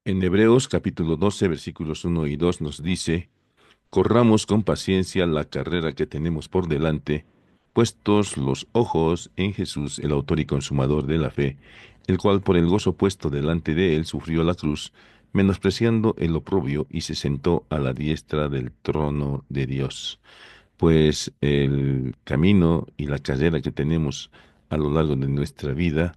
En Hebreos capítulo 12 versículos 1 y 2 nos dice, corramos con paciencia la carrera que tenemos por delante, puestos los ojos en Jesús, el autor y consumador de la fe, el cual por el gozo puesto delante de él sufrió la cruz, menospreciando el oprobio, y se sentó a la diestra del trono de Dios. Pues el camino y la carrera que tenemos a lo largo de nuestra vida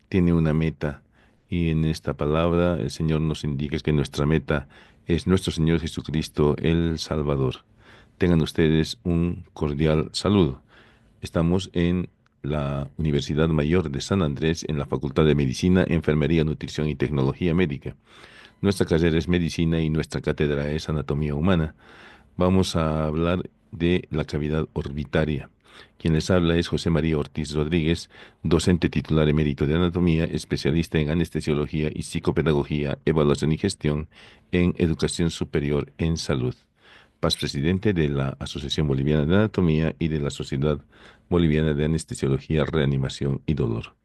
tiene una meta, y en esta palabra el Señor nos indica que nuestra meta es nuestro Señor Jesucristo, el Salvador. Tengan ustedes un cordial saludo. Estamos en la Universidad Mayor de San Andrés, en la Facultad de Medicina, Enfermería, Nutrición y Tecnología Médica. Nuestra carrera es medicina y nuestra cátedra es anatomía humana. Vamos a hablar de la cavidad orbitaria. Quien les habla es José María Ortiz Rodríguez, docente titular emérito de anatomía, especialista en anestesiología y psicopedagogía, evaluación y gestión en educación superior en salud. Paz presidente de la Asociación Boliviana de Anatomía y de la Sociedad Boliviana de Anestesiología, Reanimación y Dolor.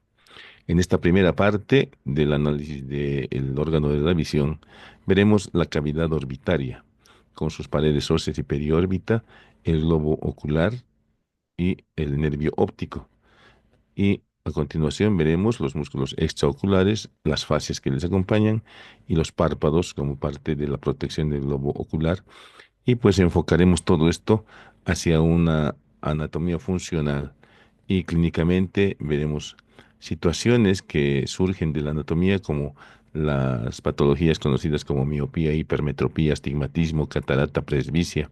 En esta primera parte del análisis del órgano de la visión, veremos la cavidad orbitaria, con sus paredes óseas y periórbita, el globo ocular y el nervio óptico. Y a continuación veremos los músculos extraoculares, las fascias que les acompañan y los párpados como parte de la protección del globo ocular. Y pues enfocaremos todo esto hacia una anatomía funcional, y clínicamente veremos situaciones que surgen de la anatomía como las patologías conocidas como miopía, hipermetropía, astigmatismo, catarata, presbicia,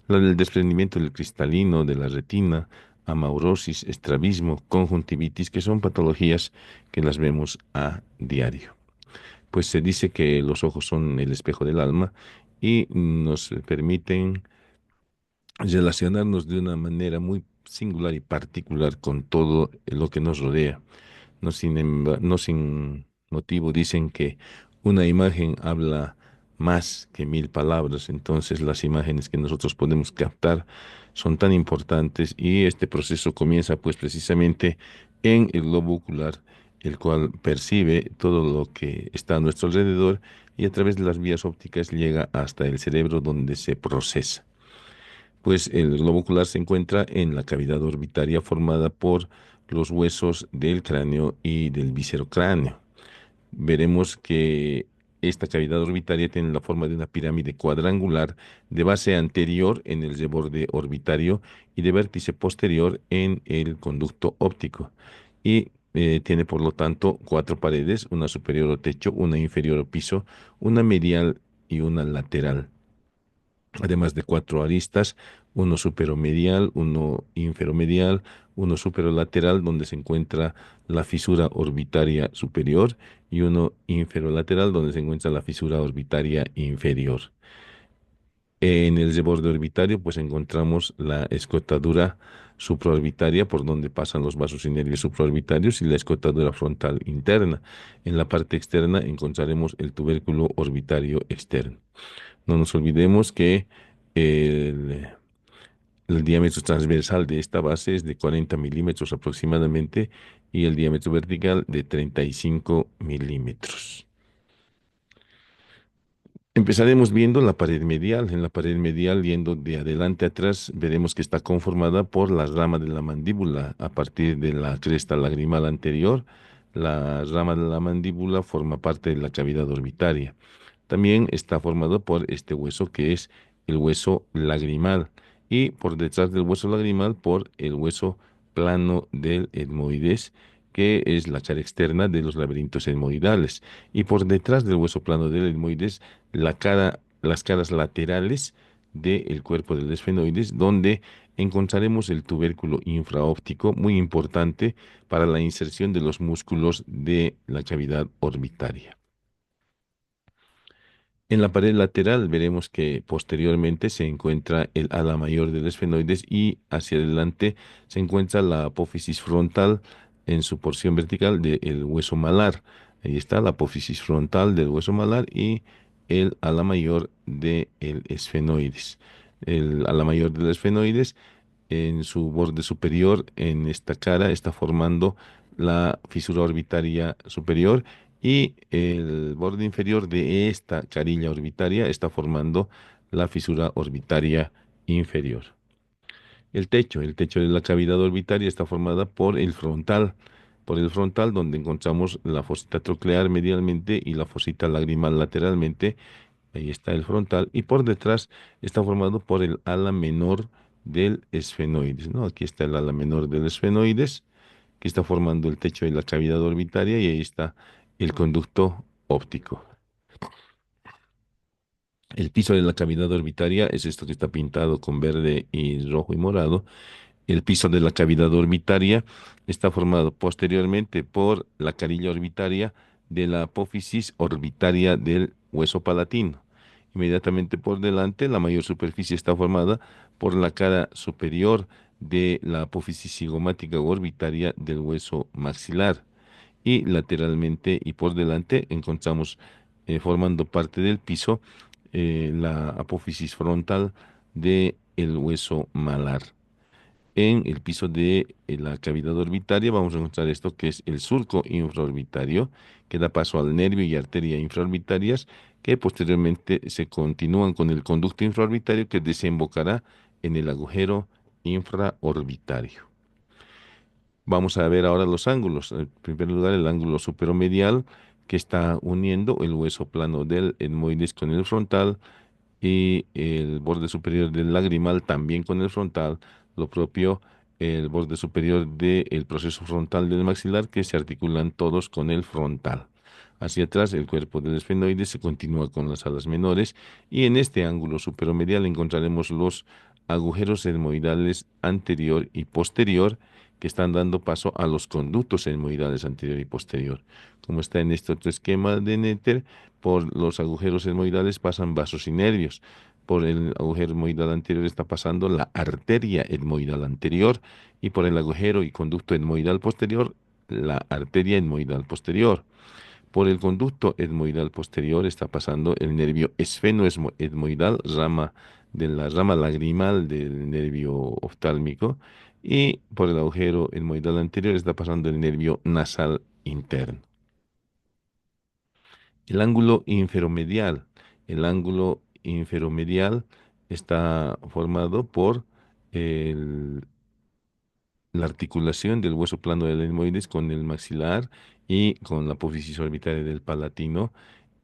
la del desprendimiento del cristalino de la retina, amaurosis, estrabismo, conjuntivitis, que son patologías que las vemos a diario. Pues se dice que los ojos son el espejo del alma y nos permiten relacionarnos de una manera muy singular y particular con todo lo que nos rodea. No sin motivo dicen que una imagen habla más que mil palabras. Entonces las imágenes que nosotros podemos captar son tan importantes, y este proceso comienza pues precisamente en el globo ocular, el cual percibe todo lo que está a nuestro alrededor y a través de las vías ópticas llega hasta el cerebro, donde se procesa. Pues el globo ocular se encuentra en la cavidad orbitaria formada por los huesos del cráneo y del viscerocráneo. Veremos que esta cavidad orbitaria tiene la forma de una pirámide cuadrangular, de base anterior en el reborde orbitario y de vértice posterior en el conducto óptico. Y tiene por lo tanto cuatro paredes: una superior o techo, una inferior o piso, una medial y una lateral, además de cuatro aristas: uno superomedial, uno inferomedial, uno superolateral, donde se encuentra la fisura orbitaria superior, y uno inferolateral, donde se encuentra la fisura orbitaria inferior. En el borde orbitario, pues encontramos la escotadura supraorbitaria, por donde pasan los vasos y nervios supraorbitarios, y la escotadura frontal interna. En la parte externa encontraremos el tubérculo orbitario externo. No nos olvidemos que el, el diámetro transversal de esta base es de 40 milímetros aproximadamente, y el diámetro vertical de 35 milímetros. Empezaremos viendo la pared medial. En la pared medial, yendo de adelante a atrás, veremos que está conformada por la rama de la mandíbula. A partir de la cresta lagrimal anterior, la rama de la mandíbula forma parte de la cavidad orbitaria. También está formado por este hueso, que es el hueso lagrimal, y por detrás del hueso lagrimal por el hueso plano del etmoides, que es la cara externa de los laberintos etmoidales, y por detrás del hueso plano del etmoides las caras laterales del cuerpo del esfenoides, donde encontraremos el tubérculo infraóptico, muy importante para la inserción de los músculos de la cavidad orbitaria. En la pared lateral veremos que posteriormente se encuentra el ala mayor del esfenoides, y hacia adelante se encuentra la apófisis frontal en su porción vertical del hueso malar. Ahí está la apófisis frontal del hueso malar y el ala mayor del esfenoides. El ala mayor del esfenoides, en su borde superior, en esta cara, está formando la fisura orbitaria superior, y el borde inferior de esta carilla orbitaria está formando la fisura orbitaria inferior. El techo de la cavidad orbitaria está formada por el frontal donde encontramos la fosita troclear medialmente y la fosita lagrimal lateralmente. Ahí está el frontal y por detrás está formado por el ala menor del esfenoides, ¿no? Aquí está el ala menor del esfenoides que está formando el techo de la cavidad orbitaria y ahí está el conducto óptico. El piso de la cavidad orbitaria es esto que está pintado con verde y rojo y morado. El piso de la cavidad orbitaria está formado posteriormente por la carilla orbitaria de la apófisis orbitaria del hueso palatino. Inmediatamente por delante, la mayor superficie está formada por la cara superior de la apófisis cigomática orbitaria del hueso maxilar. Y lateralmente y por delante encontramos formando parte del piso la apófisis frontal del hueso malar. En el piso de la cavidad orbitaria vamos a encontrar esto que es el surco infraorbitario, que da paso al nervio y arteria infraorbitarias, que posteriormente se continúan con el conducto infraorbitario que desembocará en el agujero infraorbitario. Vamos a ver ahora los ángulos. En primer lugar, el ángulo superomedial que está uniendo el hueso plano del etmoides con el frontal y el borde superior del lagrimal también con el frontal, lo propio el borde superior del proceso frontal del maxilar que se articulan todos con el frontal. Hacia atrás, el cuerpo del esfenoide se continúa con las alas menores y en este ángulo superomedial encontraremos los agujeros etmoidales anterior y posterior que están dando paso a los conductos etmoidales anterior y posterior. Como está en este otro esquema de Néter, por los agujeros etmoidales pasan vasos y nervios. Por el agujero etmoidal anterior está pasando la arteria etmoidal anterior y por el agujero y conducto etmoidal posterior, la arteria etmoidal posterior. Por el conducto etmoidal posterior está pasando el nervio esfenoetmoidal, rama de la rama lagrimal del nervio oftálmico, y por el agujero etmoidal anterior está pasando el nervio nasal interno. El ángulo inferomedial. El ángulo inferomedial está formado por el- la articulación del hueso plano del etmoides con el maxilar y con la apófisis orbitaria del palatino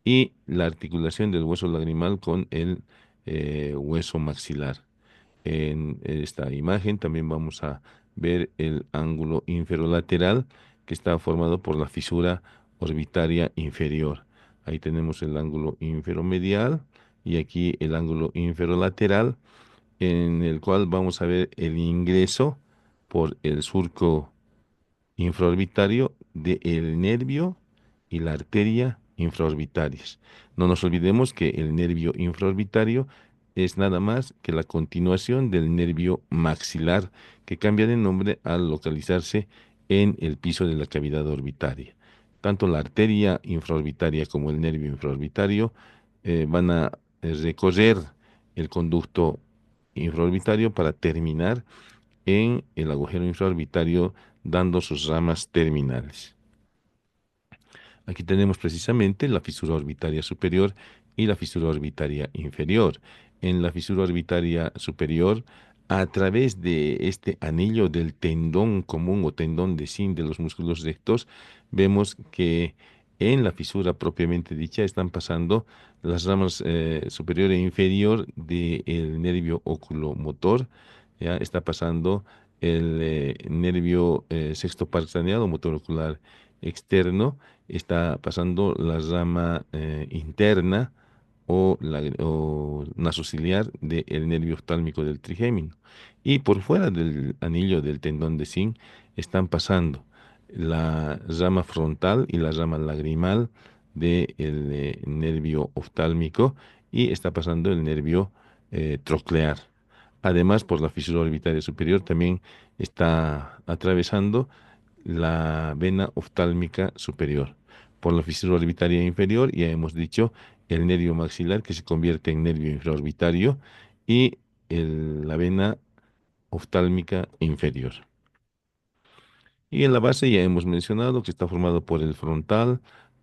y la articulación del hueso lagrimal con el hueso maxilar. En esta imagen también vamos a ver el ángulo inferolateral que está formado por la fisura orbitaria inferior. Ahí tenemos el ángulo inferomedial y aquí el ángulo inferolateral en el cual vamos a ver el ingreso por el surco infraorbitario del nervio y la arteria infraorbitarias. No nos olvidemos que el nervio infraorbitario es nada más que la continuación del nervio maxilar, que cambia de nombre al localizarse en el piso de la cavidad orbitaria. Tanto la arteria infraorbitaria como el nervio infraorbitario van a recorrer el conducto infraorbitario para terminar en el agujero infraorbitario dando sus ramas terminales. Aquí tenemos precisamente la fisura orbitaria superior y la fisura orbitaria inferior. En la fisura orbitaria superior, a través de este anillo del tendón común o tendón de Sim de los músculos rectos, vemos que en la fisura propiamente dicha están pasando las ramas superior e inferior del nervio oculomotor. Ya está pasando el nervio sexto parcraneal o motor ocular externo, está pasando la rama interna o nasociliar del nervio oftálmico del trigémino. Y por fuera del anillo del tendón de Sim están pasando la rama frontal y la rama lagrimal del nervio oftálmico y está pasando el nervio troclear. Además, por la fisura orbitaria superior también está atravesando la vena oftálmica superior. Por la fisura orbitaria inferior, ya hemos dicho, el nervio maxilar que se convierte en nervio infraorbitario y la vena oftálmica inferior. Y en la base ya hemos mencionado que está formado por el frontal,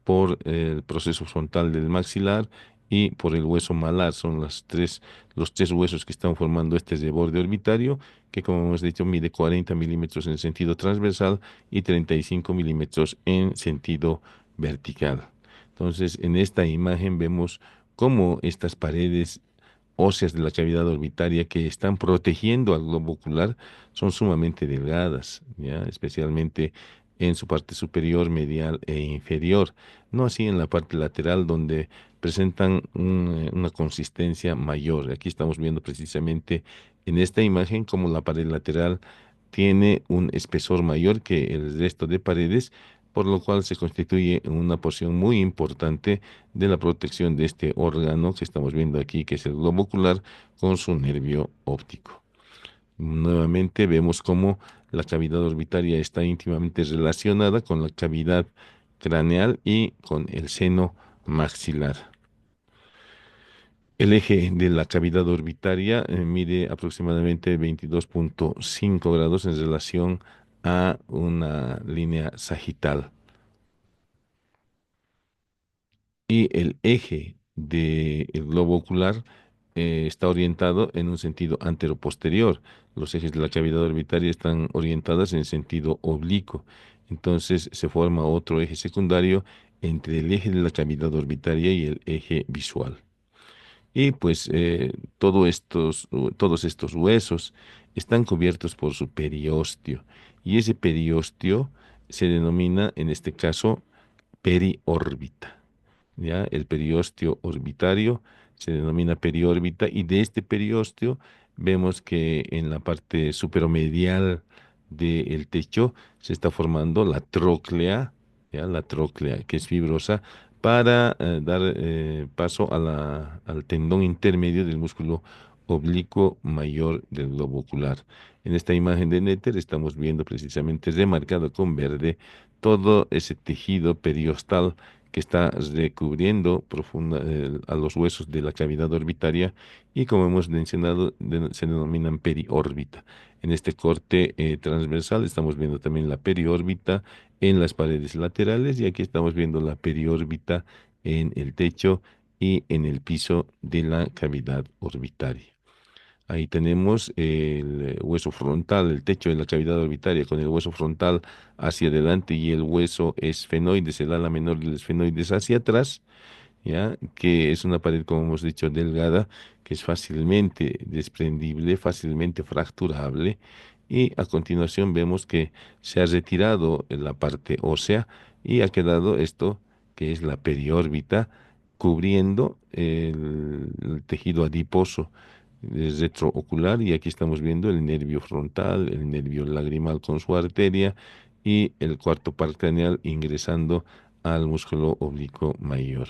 por el proceso frontal del maxilar y por el hueso malar. Son los tres huesos que están formando este de borde orbitario, que como hemos dicho mide 40 milímetros en sentido transversal y 35 milímetros en sentido vertical. Entonces, en esta imagen vemos cómo estas paredes óseas de la cavidad orbitaria que están protegiendo al globo ocular son sumamente delgadas, ¿ya? Especialmente en su parte superior, medial e inferior, no así en la parte lateral donde presentan una consistencia mayor. Aquí estamos viendo precisamente en esta imagen cómo la pared lateral tiene un espesor mayor que el resto de paredes, por lo cual se constituye una porción muy importante de la protección de este órgano que estamos viendo aquí, que es el globo ocular, con su nervio óptico. Nuevamente vemos cómo la cavidad orbitaria está íntimamente relacionada con la cavidad craneal y con el seno maxilar. El eje de la cavidad orbitaria mide aproximadamente 22.5 grados en relación a una línea sagital. Y el eje del globo ocular está orientado en un sentido anteroposterior. Los ejes de la cavidad orbitaria están orientadas en sentido oblicuo. Entonces se forma otro eje secundario entre el eje de la cavidad orbitaria y el eje visual. Y pues todos estos huesos están cubiertos por su periósteo. Y ese periósteo se denomina, en este caso, periórbita. ¿Ya? El periósteo orbitario se denomina periórbita y de este periósteo vemos que en la parte superomedial del techo se está formando la tróclea, ¿ya? La tróclea que es fibrosa para dar paso a al tendón intermedio del músculo oblicuo mayor del globo ocular. En esta imagen de Néter estamos viendo precisamente remarcado con verde todo ese tejido periostal que está recubriendo a los huesos de la cavidad orbitaria y como hemos mencionado se denominan periórbita. En este corte transversal estamos viendo también la periórbita en las paredes laterales y aquí estamos viendo la periórbita en el techo y en el piso de la cavidad orbitaria. Ahí tenemos el hueso frontal, el techo de la cavidad orbitaria con el hueso frontal hacia adelante y el hueso esfenoides, el ala menor del esfenoides hacia atrás, ¿ya? Que es una pared, como hemos dicho, delgada, que es fácilmente desprendible, fácilmente fracturable. Y a continuación vemos que se ha retirado la parte ósea y ha quedado esto que es la periórbita cubriendo el tejido adiposo retroocular y aquí estamos viendo el nervio frontal, el nervio lagrimal con su arteria y el cuarto par craneal ingresando al músculo oblicuo mayor.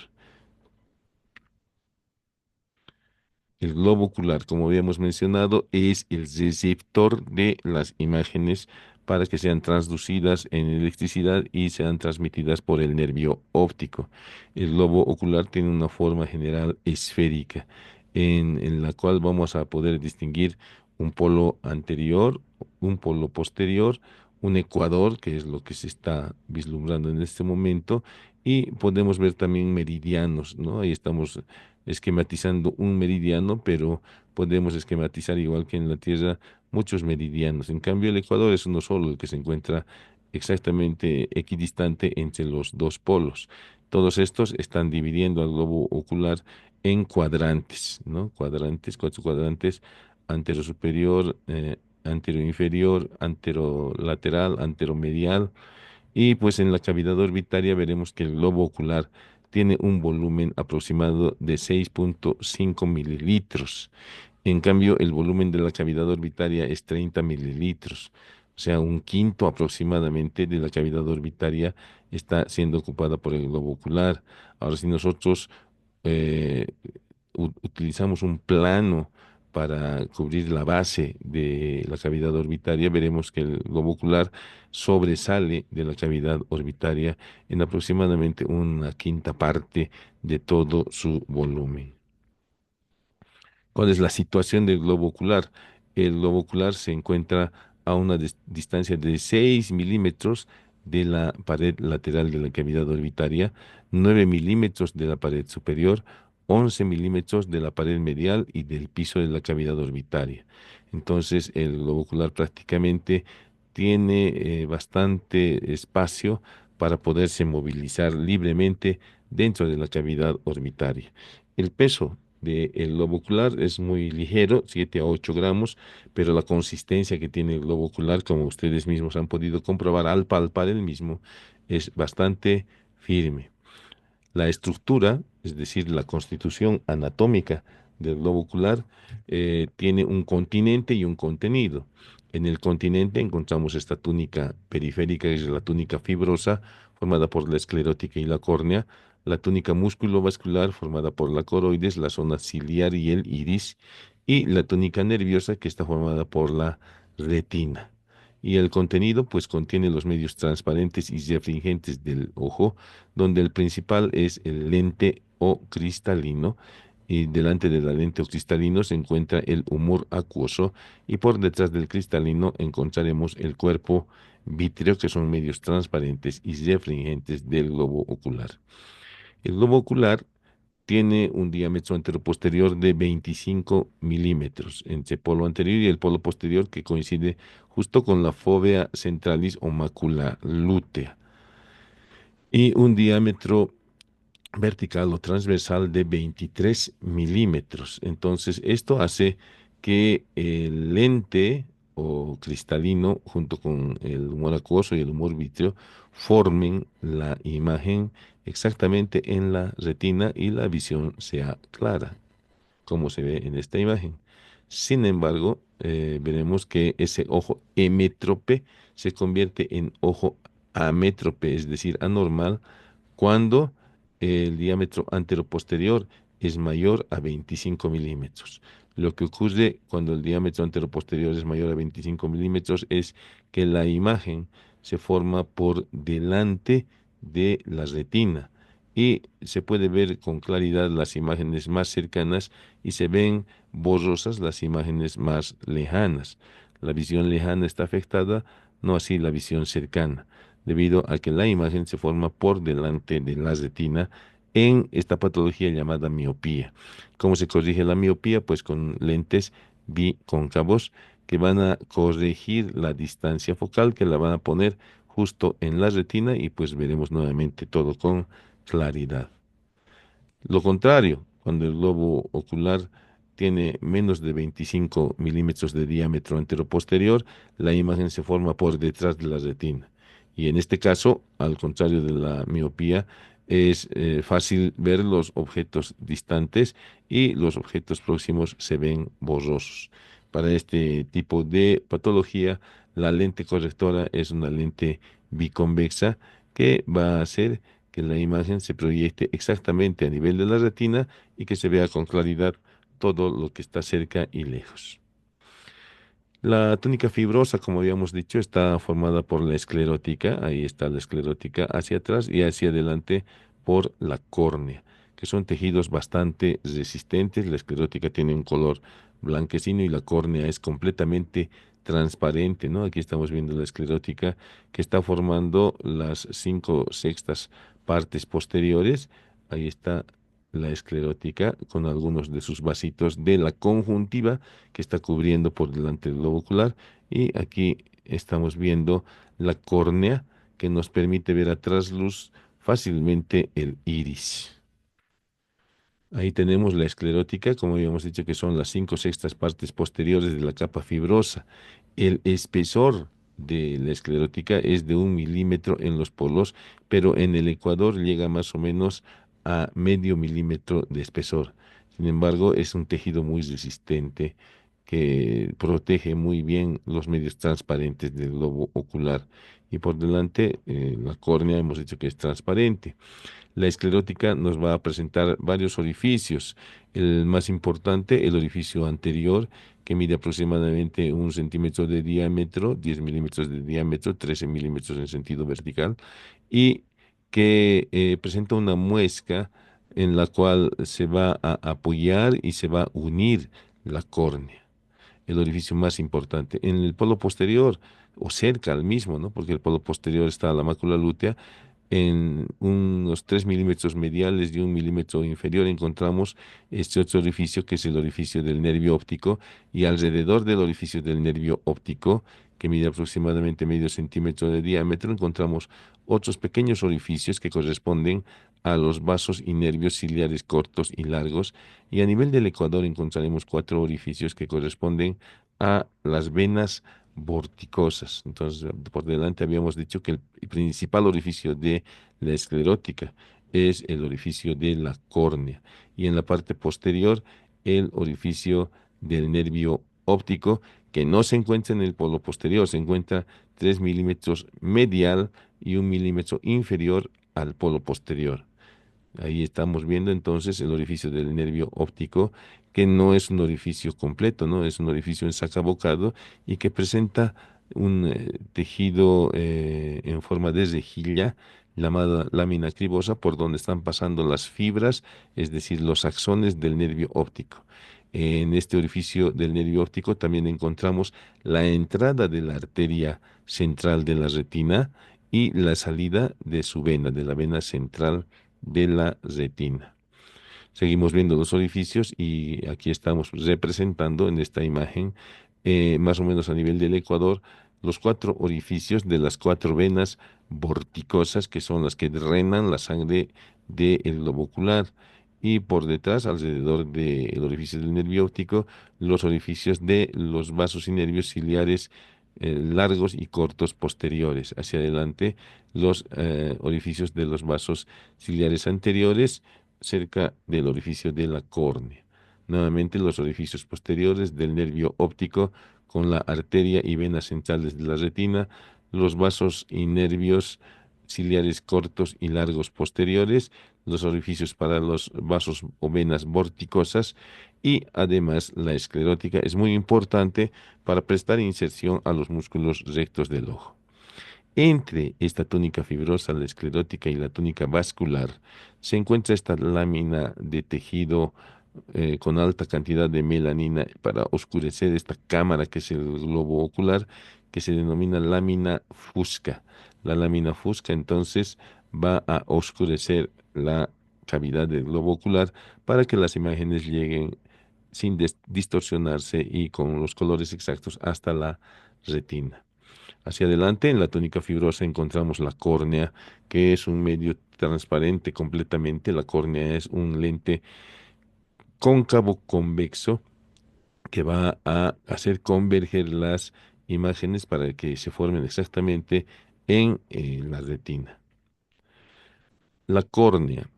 El globo ocular, como habíamos mencionado, es el receptor de las imágenes para que sean transducidas en electricidad y sean transmitidas por el nervio óptico. El globo ocular tiene una forma general esférica, en la cual vamos a poder distinguir un polo anterior, un polo posterior, un ecuador, que es lo que se está vislumbrando en este momento, y podemos ver también meridianos, ¿no? Ahí estamos esquematizando un meridiano, pero podemos esquematizar igual que en la Tierra muchos meridianos. En cambio, el Ecuador es uno solo, el que se encuentra exactamente equidistante entre los dos polos. Todos estos están dividiendo al globo ocular en cuadrantes, ¿no? Cuadrantes, cuatro cuadrantes, antero superior, antero inferior, antero lateral, antero medial y pues en la cavidad orbitaria veremos que el globo ocular tiene un volumen aproximado de 6.5 mililitros. En cambio, el volumen de la cavidad orbitaria es 30 mililitros. O sea, un quinto aproximadamente de la cavidad orbitaria está siendo ocupada por el globo ocular. Ahora, si nosotros eh, utilizamos un plano para cubrir la base de la cavidad orbitaria, veremos que el globo ocular sobresale de la cavidad orbitaria en aproximadamente una quinta parte de todo su volumen. ¿Cuál es la situación del globo ocular? El globo ocular se encuentra a una distancia de 6 milímetros de la pared lateral de la cavidad orbitaria, 9 milímetros de la pared superior, 11 milímetros de la pared medial y del piso de la cavidad orbitaria. Entonces, el globo ocular prácticamente tiene bastante espacio para poderse movilizar libremente dentro de la cavidad orbitaria. El peso del globo ocular es muy ligero, 7 a 8 gramos, pero la consistencia que tiene el globo ocular, como ustedes mismos han podido comprobar al palpar el mismo, es bastante firme. La estructura, es decir, la constitución anatómica del globo ocular, tiene un continente y un contenido. En el continente encontramos esta túnica periférica, que es la túnica fibrosa, formada por la esclerótica y la córnea, la túnica musculovascular, formada por la coroides, la zona ciliar y el iris, y la túnica nerviosa, que está formada por la retina. Y el contenido, pues, contiene los medios transparentes y refringentes del ojo, donde el principal es el lente o cristalino, y delante de la lente o cristalino se encuentra el humor acuoso, y por detrás del cristalino encontraremos el cuerpo vítreo, que son medios transparentes y refringentes del globo ocular. El globo ocular tiene un diámetro anteroposterior de 25 milímetros entre el polo anterior y el polo posterior, que coincide justo con la fóvea centralis o mácula lútea, y un diámetro vertical o transversal de 23 milímetros. Entonces, esto hace que el lente o cristalino, junto con el humor acuoso y el humor vítreo, formen la imagen exactamente en la retina y la visión sea clara, como se ve en esta imagen. Sin embargo, veremos que ese ojo hemétrope se convierte en ojo amétrope, es decir, anormal, cuando el diámetro anteroposterior es mayor a 25 milímetros. Lo que ocurre cuando el diámetro anteroposterior es mayor a 25 milímetros es que la imagen se forma por delante de la retina, y se puede ver con claridad las imágenes más cercanas y se ven borrosas las imágenes más lejanas. La visión lejana está afectada, no así la visión cercana, debido a que la imagen se forma por delante de la retina en esta patología llamada miopía. ¿Cómo se corrige la miopía? Pues con lentes bicóncavos que van a corregir la distancia focal, que la van a poner justo en la retina, y pues veremos nuevamente todo con claridad. Lo contrario, cuando el globo ocular tiene menos de 25 milímetros de diámetro anteroposterior, la imagen se forma por detrás de la retina. Y en este caso, al contrario de la miopía, es fácil ver los objetos distantes y los objetos próximos se ven borrosos. Para este tipo de patología, la lente correctora es una lente biconvexa que va a hacer que la imagen se proyecte exactamente a nivel de la retina y que se vea con claridad todo lo que está cerca y lejos. La túnica fibrosa, como habíamos dicho, está formada por la esclerótica, ahí está la esclerótica, hacia atrás y hacia adelante por la córnea, que son tejidos bastante resistentes. La esclerótica tiene un color blanquecino y la córnea es completamente transparente, ¿no? Aquí estamos viendo la esclerótica, que está formando las 5/6 partes posteriores. Ahí está la esclerótica con algunos de sus vasitos de la conjuntiva, que está cubriendo por delante del globo ocular, y aquí estamos viendo la córnea, que nos permite ver a trasluz fácilmente el iris. Ahí tenemos la esclerótica, como habíamos dicho, que son las 5/6 partes posteriores de la capa fibrosa. El espesor de la esclerótica es de 1 milímetro en los polos, pero en el ecuador llega más o menos a medio milímetro de espesor. Sin embargo, es un tejido muy resistente que protege muy bien los medios transparentes del globo ocular. Y por delante, la córnea hemos dicho que es transparente. La esclerótica nos va a presentar varios orificios. El más importante, el orificio anterior, que mide aproximadamente 1 centímetro de diámetro, 10 milímetros de diámetro, 13 milímetros en sentido vertical, y que presenta una muesca en la cual se va a apoyar y se va a unir la córnea, el orificio más importante. En el polo posterior o cerca al mismo, ¿no? Porque el polo posterior está la mácula lútea. En unos 3 milímetros mediales y 1 milímetro inferior encontramos este otro orificio que es el orificio del nervio óptico, y alrededor del orificio del nervio óptico, que mide aproximadamente medio centímetro de diámetro, encontramos otros pequeños orificios que corresponden a los vasos y nervios ciliares cortos y largos, y a nivel del ecuador encontraremos 4 orificios que corresponden a las venas vorticosas. Entonces, por delante habíamos dicho que el principal orificio de la esclerótica es el orificio de la córnea, y en la parte posterior el orificio del nervio óptico, que no se encuentra en el polo posterior, se encuentra 3 milímetros medial y 1 milímetro inferior al polo posterior. Ahí estamos viendo entonces el orificio del nervio óptico, que no es un orificio completo, ¿no? Es un orificio ensacabocado y que presenta un tejido en forma de rejilla llamada lámina cribosa, por donde están pasando las fibras, es decir, los axones del nervio óptico. En este orificio del nervio óptico también encontramos la entrada de la arteria central de la retina y la salida de su vena, de la vena central de la retina. Seguimos viendo los orificios y aquí estamos representando en esta imagen, más o menos a nivel del ecuador, los 4 orificios de las 4 venas vorticosas, que son las que drenan la sangre del globo ocular. Y por detrás, alrededor del orificio del nervio óptico, los orificios de los vasos y nervios ciliares largos y cortos posteriores. Hacia adelante, los orificios de los vasos ciliares anteriores cerca del orificio de la córnea. Nuevamente los orificios posteriores del nervio óptico con la arteria y venas centrales de la retina, los vasos y nervios ciliares cortos y largos posteriores, los orificios para los vasos o venas vorticosas, y además la esclerótica es muy importante para prestar inserción a los músculos rectos del ojo. Entre esta túnica fibrosa, la esclerótica, y la túnica vascular, se encuentra esta lámina de tejido con alta cantidad de melanina para oscurecer esta cámara que es el globo ocular, que se denomina lámina fusca. La lámina fusca entonces va a oscurecer la cavidad del globo ocular para que las imágenes lleguen sin distorsionarse y con los colores exactos hasta la retina. Hacia adelante, en la túnica fibrosa encontramos la córnea, que es un medio transparente completamente. La córnea es un lente cóncavo convexo que va a hacer converger las imágenes para que se formen exactamente en la retina. La córnea.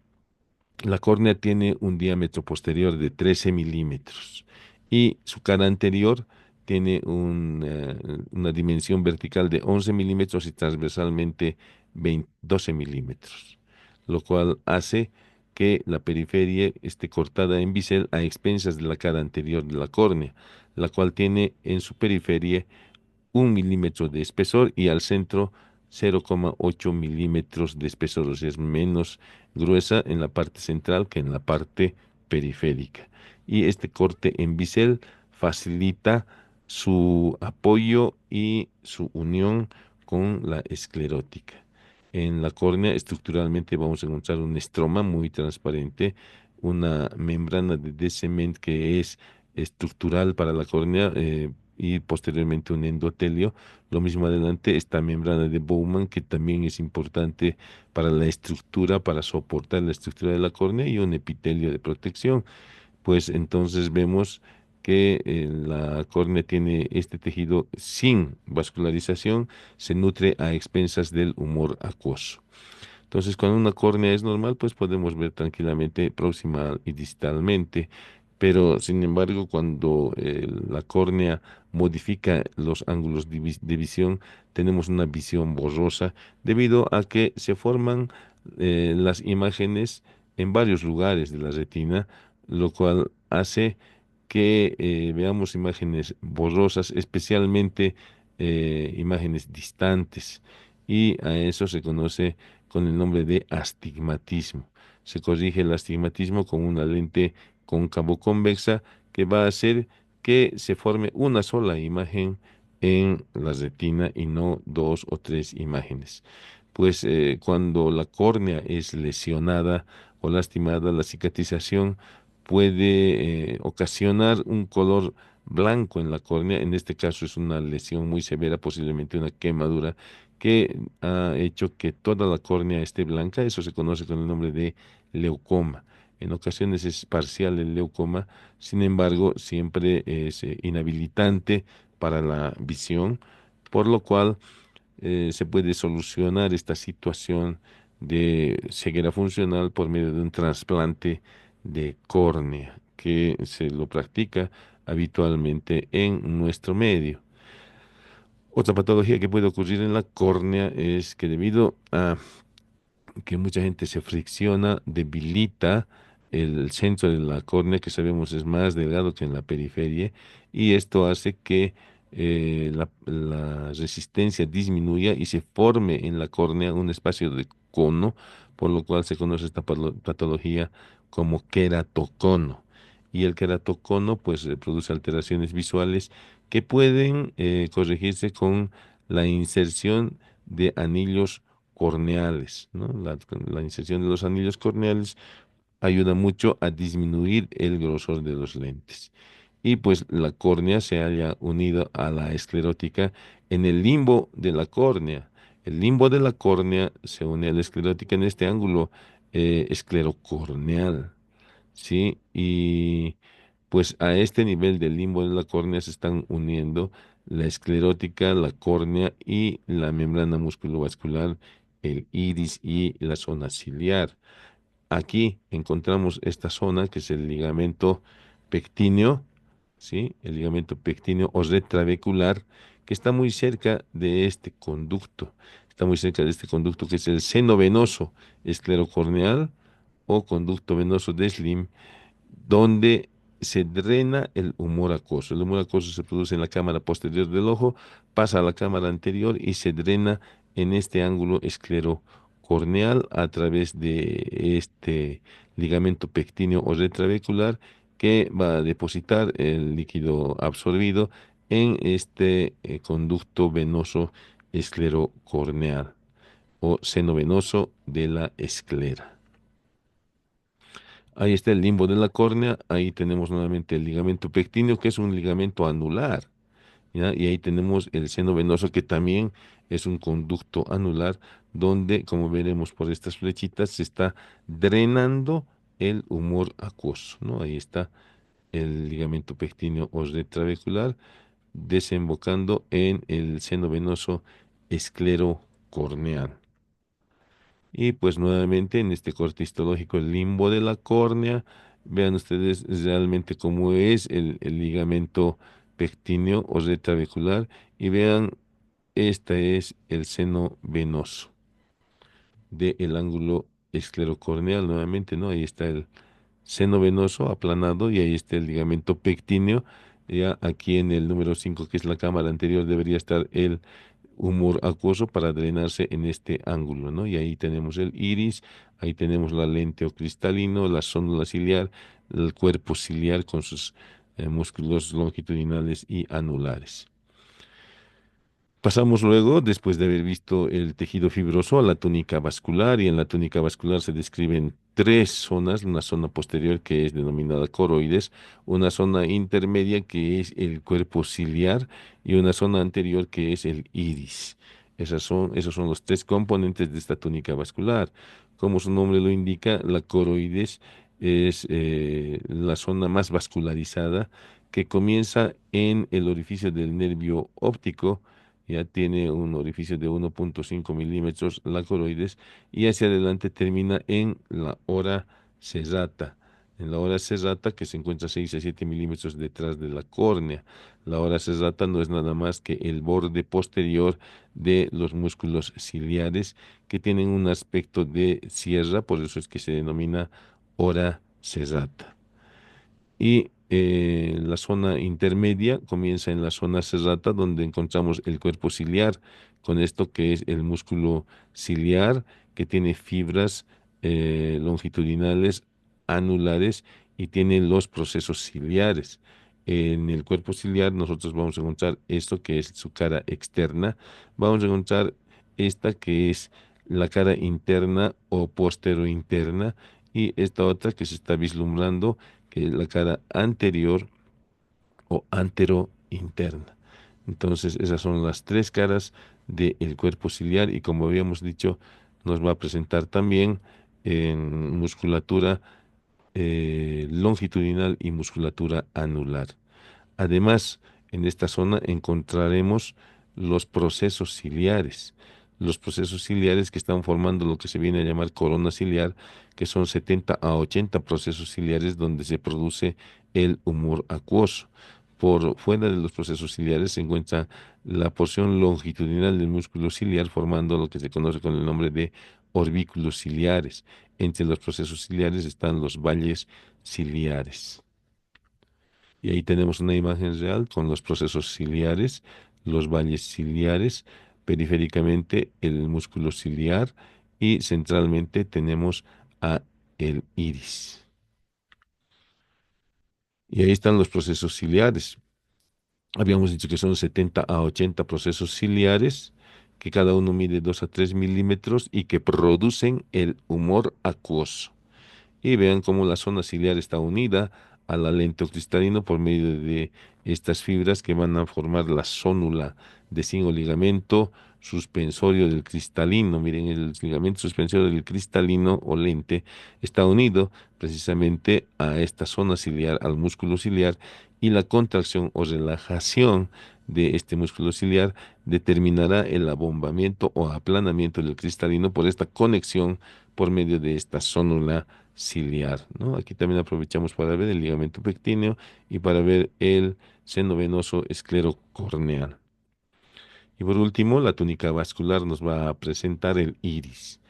La córnea tiene un diámetro posterior de 13 milímetros y su cara anterior tiene una dimensión vertical de 11 milímetros y transversalmente 12 milímetros, lo cual hace que la periferia esté cortada en bisel a expensas de la cara anterior de la córnea, la cual tiene en su periferia 1 milímetro de espesor y al centro 0,8 milímetros de espesor, o sea, es menos gruesa en la parte central que en la parte periférica. Y este corte en bisel facilita su apoyo y su unión con la esclerótica. En la córnea estructuralmente vamos a encontrar un estroma muy transparente, una membrana de Descement que es estructural para la córnea, y posteriormente un endotelio. Lo mismo adelante, esta membrana de Bowman, que también es importante para la estructura, para soportar la estructura de la córnea, y un epitelio de protección. Pues entonces vemos que la córnea tiene este tejido sin vascularización, se nutre a expensas del humor acuoso. Entonces, cuando una córnea es normal, pues podemos ver tranquilamente proximal y distalmente, pero sin embargo, cuando la córnea modifica los ángulos de visión, tenemos una visión borrosa debido a que se forman las imágenes en varios lugares de la retina, lo cual hace que veamos imágenes borrosas, especialmente imágenes distantes, y a eso se conoce con el nombre de astigmatismo. Se corrige el astigmatismo con una lente cóncavo convexa que va a hacer que se forme una sola imagen en la retina y no dos o tres imágenes. Pues cuando la córnea es lesionada o lastimada, la cicatrización puede ocasionar un color blanco en la córnea. En este caso es una lesión muy severa, posiblemente una quemadura que ha hecho que toda la córnea esté blanca. Eso se conoce con el nombre de leucoma. En ocasiones es parcial el leucoma, sin embargo, siempre es inhabilitante para la visión, por lo cual se puede solucionar esta situación de ceguera funcional por medio de un trasplante de córnea, que se lo practica habitualmente en nuestro medio. Otra patología que puede ocurrir en la córnea es que debido a que mucha gente se fricciona, debilita el centro de la córnea, que sabemos es más delgado que en la periferia, y esto hace que la resistencia disminuya y se forme en la córnea un espacio de cono, por lo cual se conoce esta patología como queratocono. Y el queratocono pues produce alteraciones visuales que pueden corregirse con la inserción de anillos corneales, ¿no? La inserción de los anillos corneales ayuda mucho a disminuir el grosor de los lentes. Y pues la córnea se halla unida a la esclerótica en el limbo de la córnea. El limbo de la córnea se une a la esclerótica en este ángulo esclerocorneal. ¿Sí? Y pues a este nivel del limbo de la córnea se están uniendo la esclerótica, la córnea y la membrana musculovascular, el iris y la zona ciliar. Aquí encontramos esta zona que es el ligamento pectíneo, ¿sí? El ligamento pectíneo o retrabecular, que está muy cerca de este conducto. Está muy cerca de este conducto que es el seno venoso esclerocorneal o conducto venoso de Slim, donde se drena el humor acuoso. El humor acuoso se produce en la cámara posterior del ojo, pasa a la cámara anterior y se drena en este ángulo esclerocorneal a través de este ligamento pectíneo o retrabecular que va a depositar el líquido absorbido en este conducto venoso esclerocorneal o seno venoso de la esclera. Ahí está el limbo de la córnea, ahí tenemos nuevamente el ligamento pectíneo, que es un ligamento anular, ¿ya? Y ahí tenemos el seno venoso, que también es un conducto anular, donde, como veremos por estas flechitas, se está drenando el humor acuoso, ¿no? Ahí está el ligamento pectíneo o retrabecular, desembocando en el seno venoso esclerocorneal. Y pues nuevamente en este corte histológico, el limbo de la córnea, vean ustedes realmente cómo es el ligamento pectíneo o retrabecular y vean, este es el seno venoso del ángulo esclerocorneal nuevamente, ¿no? Ahí está el seno venoso aplanado y ahí está el ligamento pectíneo. Ya aquí en el número 5 que es la cámara anterior, debería estar el humor acuoso para drenarse en este ángulo, ¿no? Y ahí tenemos el iris, ahí tenemos la lente o cristalino, la zónula ciliar, el cuerpo ciliar con sus músculos longitudinales y anulares. Pasamos luego, después de haber visto el tejido fibroso, a la túnica vascular, y en la túnica vascular se describen tres zonas: una zona posterior que es denominada coroides, una zona intermedia que es el cuerpo ciliar y una zona anterior que es el iris. Esos son los tres componentes de esta túnica vascular. Como su nombre lo indica, la coroides es la zona más vascularizada, que comienza en el orificio del nervio óptico. Ya tiene un orificio de 1,5 milímetros la coroides, y hacia adelante termina en la hora serrata. En la hora serrata, que se encuentra 6 a 7 milímetros detrás de la córnea. La hora serrata no es nada más que el borde posterior de los músculos ciliares, que tienen un aspecto de sierra, por eso es que se denomina hora serrata. Y la zona intermedia comienza en la zona serrata, donde encontramos el cuerpo ciliar, con esto que es el músculo ciliar, que tiene fibras longitudinales, anulares, y tiene los procesos ciliares. En el cuerpo ciliar nosotros vamos a encontrar esto que es su cara externa, vamos a encontrar esta que es la cara interna o posterointerna y esta otra que se está vislumbrando que es la cara anterior o anterointerna. Entonces esas son las tres caras del cuerpo ciliar y como habíamos dicho nos va a presentar también en musculatura longitudinal y musculatura anular. Además, en esta zona encontraremos los procesos ciliares. Los procesos ciliares que están formando lo que se viene a llamar corona ciliar, que son 70 a 80 procesos ciliares donde se produce el humor acuoso. Por fuera de los procesos ciliares se encuentra la porción longitudinal del músculo ciliar formando lo que se conoce con el nombre de orbículos ciliares. Entre los procesos ciliares están los valles ciliares. Y ahí tenemos una imagen real con los procesos ciliares, los valles ciliares, periféricamente el músculo ciliar y centralmente tenemos a el iris. Y ahí están los procesos ciliares. Habíamos dicho que son 70 a 80 procesos ciliares, que cada uno mide 2 a 3 milímetros y que producen el humor acuoso. Y vean cómo la zona ciliar está unida a la lente cristalino por medio de estas fibras que van a formar la zónula de zinc o ligamento suspensorio del cristalino. Miren, el ligamento suspensorio del cristalino o lente está unido precisamente a esta zona ciliar, al músculo ciliar, y la contracción o relajación de este músculo ciliar determinará el abombamiento o aplanamiento del cristalino por esta conexión por medio de esta zónula ciliar, ¿no? Aquí también aprovechamos para ver el ligamento pectíneo y para ver el seno venoso esclerocorneal. Y por último, la túnica vascular nos va a presentar el iris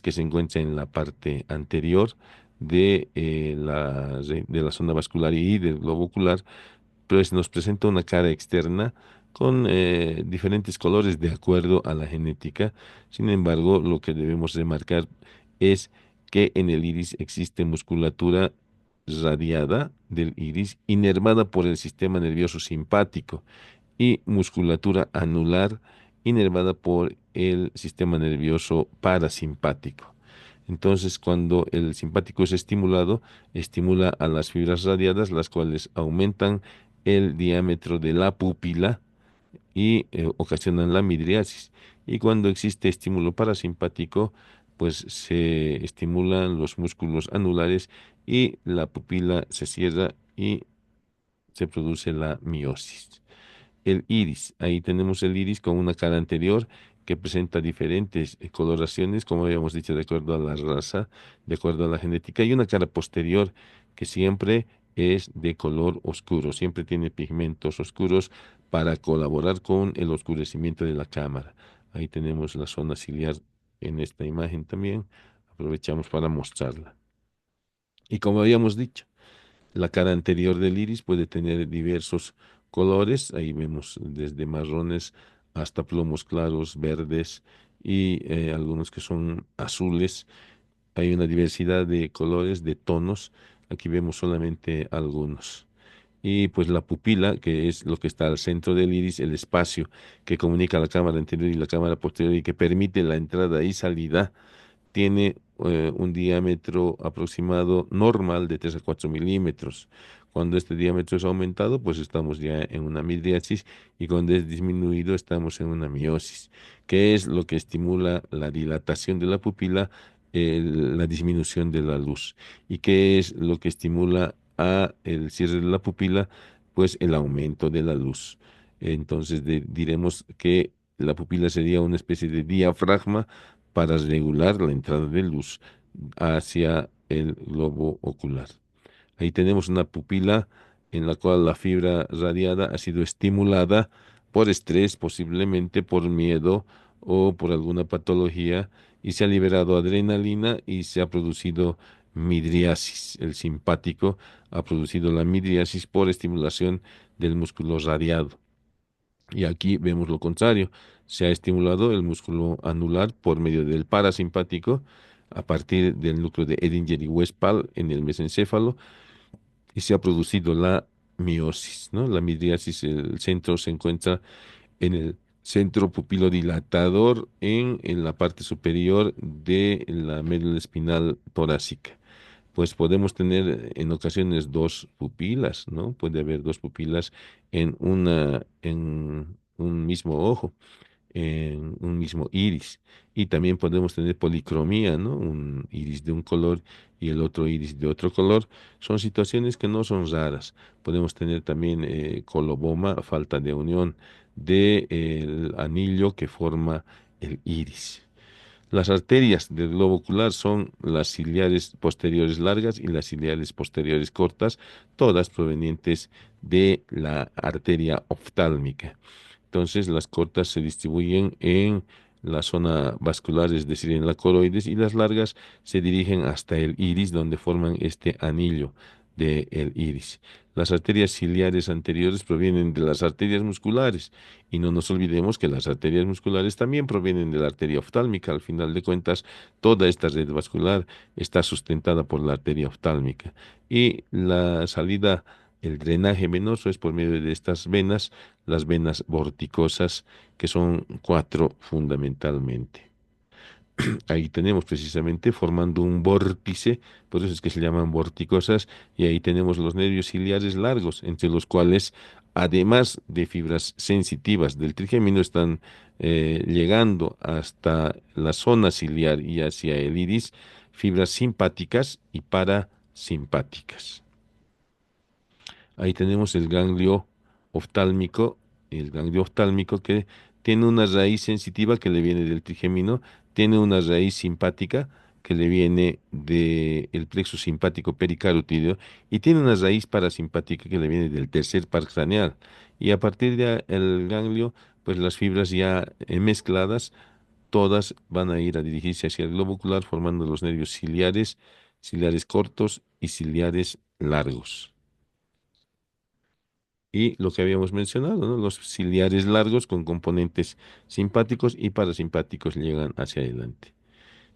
que se encuentra en la parte anterior de la zona vascular y del globo ocular, pues nos presenta una cara externa con diferentes colores de acuerdo a la genética. Sin embargo, lo que debemos remarcar es que en el iris existe musculatura radiada del iris inervada por el sistema nervioso simpático y musculatura anular inervada por el sistema nervioso parasimpático. Entonces, cuando el simpático es estimulado, estimula a las fibras radiadas, las cuales aumentan el diámetro de la pupila y ocasionan la midriasis. Y cuando existe estímulo parasimpático, pues se estimulan los músculos anulares y la pupila se cierra y se produce la miosis. El iris, ahí tenemos el iris con una cara anterior que presenta diferentes coloraciones, como habíamos dicho, de acuerdo a la raza, de acuerdo a la genética, y una cara posterior que siempre es de color oscuro, siempre tiene pigmentos oscuros para colaborar con el oscurecimiento de la cámara. Ahí tenemos la zona ciliar en esta imagen también, aprovechamos para mostrarla. Y como habíamos dicho, la cara anterior del iris puede tener diversos colores, ahí vemos desde marrones hasta plomos claros, verdes y algunos que son azules. Hay una diversidad de colores, de tonos, aquí vemos solamente algunos. Y pues la pupila, que es lo que está al centro del iris, el espacio que comunica la cámara anterior y la cámara posterior y que permite la entrada y salida tiene un diámetro aproximado normal de 3 a 4 milímetros. Cuando este diámetro es aumentado, pues estamos ya en una midriasis y cuando es disminuido estamos en una miosis, que es lo que estimula la dilatación de la pupila, la disminución de la luz. ¿Y qué es lo que estimula a el cierre de la pupila? Pues el aumento de la luz. Entonces diremos que la pupila sería una especie de diafragma para regular la entrada de luz hacia el globo ocular. Ahí tenemos una pupila en la cual la fibra radiada ha sido estimulada por estrés, posiblemente por miedo o por alguna patología, y se ha liberado adrenalina y se ha producido midriasis. El simpático ha producido la midriasis por estimulación del músculo radiado. Y aquí vemos lo contrario. Se ha estimulado el músculo anular por medio del parasimpático a partir del núcleo de Edinger y Westphal en el mesencéfalo y se ha producido la miosis, ¿no? La midriasis, el centro se encuentra en el centro pupilodilatador en la parte superior de la médula espinal torácica. Pues podemos tener en ocasiones dos pupilas, ¿no? Puede haber dos pupilas en un mismo ojo, en un mismo iris. Y también podemos tener policromía, ¿no? Un iris de un color y el otro iris de otro color. Son situaciones que no son raras. Podemos tener también coloboma, falta de unión del anillo que forma el iris. Las arterias del globo ocular son las ciliares posteriores largas y las ciliares posteriores cortas, todas provenientes de la arteria oftálmica. Entonces, las cortas se distribuyen en la zona vascular, es decir, en la coroides, y las largas se dirigen hasta el iris, donde forman este anillo del iris. Las arterias ciliares anteriores provienen de las arterias musculares, y no nos olvidemos que las arterias musculares también provienen de la arteria oftálmica. Al final de cuentas, toda esta red vascular está sustentada por la arteria oftálmica. Y la salida, el drenaje venoso es por medio de estas venas, las venas vorticosas, que son cuatro fundamentalmente. Ahí tenemos precisamente formando un vórtice, por eso es que se llaman vorticosas, y ahí tenemos los nervios ciliares largos, entre los cuales, además de fibras sensitivas del trigémino, están llegando hasta la zona ciliar y hacia el iris, fibras simpáticas y parasimpáticas. Ahí tenemos el ganglio oftálmico que tiene una raíz sensitiva que le viene del trigémino, tiene una raíz simpática que le viene del plexo simpático pericarotídeo y tiene una raíz parasimpática que le viene del tercer par craneal. Y a partir del ganglio, pues las fibras ya mezcladas, todas van a ir a dirigirse hacia el globo ocular formando los nervios ciliares, ciliares cortos y ciliares largos. Y lo que habíamos mencionado, ¿no? Los ciliares largos con componentes simpáticos y parasimpáticos llegan hacia adelante.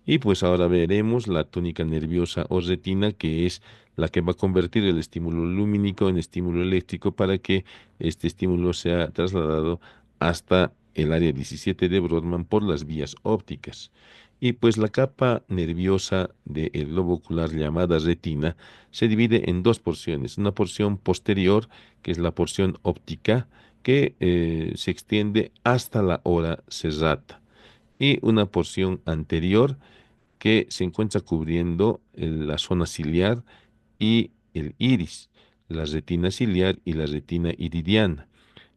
Y pues ahora veremos la tónica nerviosa o retina, que es la que va a convertir el estímulo lumínico en estímulo eléctrico para que este estímulo sea trasladado hasta el área 17 de Brodmann por las vías ópticas. Y pues la capa nerviosa del globo ocular llamada retina se divide en dos porciones. Una porción posterior, que es la porción óptica, que se extiende hasta la hora serrata. Y una porción anterior, que se encuentra cubriendo la zona ciliar y el iris, la retina ciliar y la retina iridiana.